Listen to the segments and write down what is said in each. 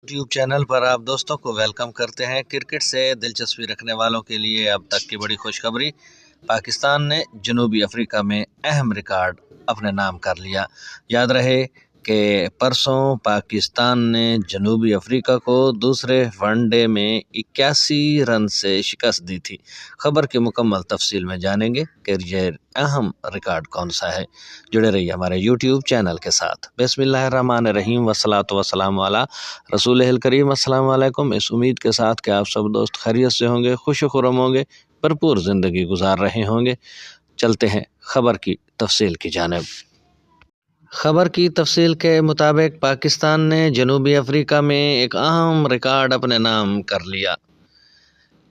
YouTube channel पर आप दोस्तों को वेलकम करते हैं। क्रिकेट से दिलचस्पी रखने वालों के लिए अब तक की बड़ी खुशखबरी, पाकिस्तान ने जनूबी अफ्रीका में अहम रिकॉर्ड अपने नाम कर लिया। याद रहे कि परसों पाकिस्तान ने जनूबी अफ्रीका को दूसरे वनडे में 81 रन से शिकस्त दी थी। खबर की मुकम्मल तफसील में जानेंगे कि यह अहम रिकॉर्ड कौन सा है। जुड़े रहिए हमारे यूट्यूब चैनल के साथ। बिस्मिल्लाहिर्रहमानिर्रहीम वस्सलातु वस्सलामु अला रसूलिल करीम। अस्सलाम वालेकुम। इस उम्मीद के साथ कि आप सब दोस्त खैरियत से होंगे, खुश खुरम होंगे, भरपूर ज़िंदगी गुजार रहे होंगे। चलते हैं खबर की तफसील की जानिब। खबर की तफसील के मुताबिक पाकिस्तान ने जनूबी अफ्रीका में एक अहम रिकॉर्ड अपने नाम कर लिया।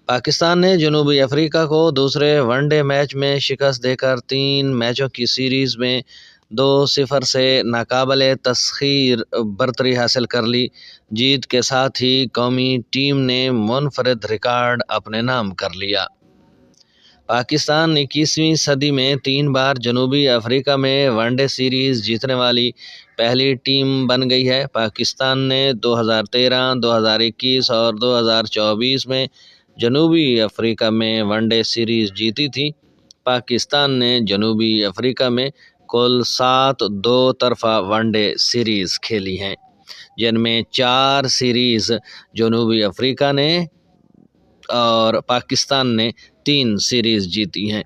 पाकिस्तान ने जनूबी अफ्रीका को दूसरे वनडे मैच में शिकस्त देकर 3 मैचों की सीरीज़ में 2-0 से नाकाबिले तस्खीर बरतरी हासिल कर ली। जीत के साथ ही कौमी टीम ने मुनफरिद रिकॉर्ड अपने नाम कर लिया। पाकिस्तान 21वीं सदी में 3 बार जनूबी अफ्रीका में वनडे सीरीज़ जीतने वाली पहली टीम बन गई है। पाकिस्तान ने 2013, 2021 और 2024 में जनूबी अफ्रीका में वनडे सीरीज़ जीती थी। पाकिस्तान ने जनूबी अफ्रीका में कुल 7 दो तरफ़ा वनडे सीरीज़ खेली हैं, जिनमें 4 सीरीज़ जनूबी अफ्रीका ने और पाकिस्तान ने 3 सीरीज़ जीती हैं।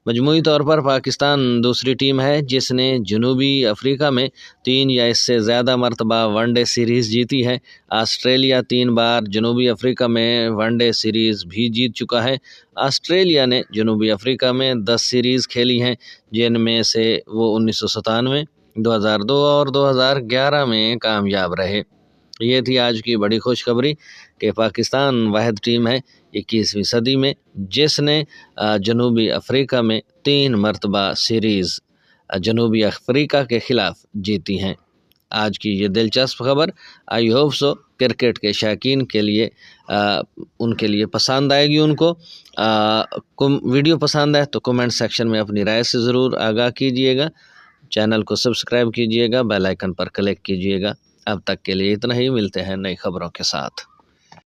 मजमूई तौर पर पाकिस्तान दूसरी टीम है जिसने जनूबी अफ्रीका में 3 या इससे ज़्यादा मरतबा वनडे सीरीज़ जीती है। ऑस्ट्रेलिया 3 बार जनूबी अफ्रीका में वनडे सीरीज़ भी जीत चुका है। ऑस्ट्रेलिया ने जनूबी अफ्रीका में 10 सीरीज़ खेली हैं, जिनमें से वो 1997, 2002 और 2011 में कामयाब रहे। ये थी आज की बड़ी खुशखबरी कि पाकिस्तान वाहिद टीम है 21वीं सदी में जिसने जनूबी अफ्रीका में 3 मरतबा सीरीज़ जनूबी अफ्रीका के ख़िलाफ़ जीती हैं। आज की ये दिलचस्प खबर आई होप सो क्रिकेट के शौकीन के लिए उनके लिए पसंद आएगी। उनको वीडियो पसंद है तो कमेंट सेक्शन में अपनी राय से ज़रूर आगाह कीजिएगा। चैनल को सब्सक्राइब कीजिएगा, बेल आइकन पर क्लिक कीजिएगा। अब तक के लिए इतना ही, मिलते हैं नई खबरों के साथ।